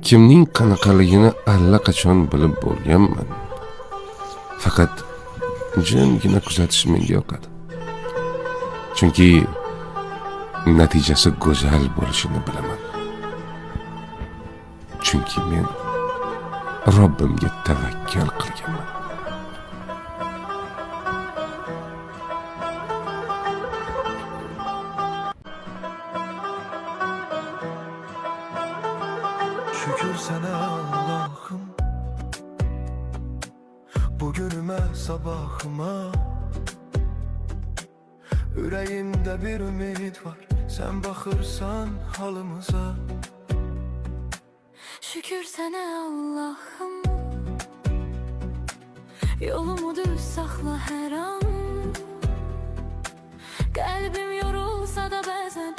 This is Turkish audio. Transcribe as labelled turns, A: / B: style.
A: Kimning qanaqaligini allaqachon bilib bo'lganman. Faqat jimgina kuzatish menga yoqadi. Chunki natijasi go'zal bo'lishini bilaman. Chunki men Robbimga tavakkal qilganman.
B: Şükür sana Allah'ım, bugünüme sabahıma. Yüreğimde bir ümit var, sen bakırsan halımıza.
C: Şükür sana Allah'ım, yolumu düz saxla her an. Kalbim yorulsa da bazen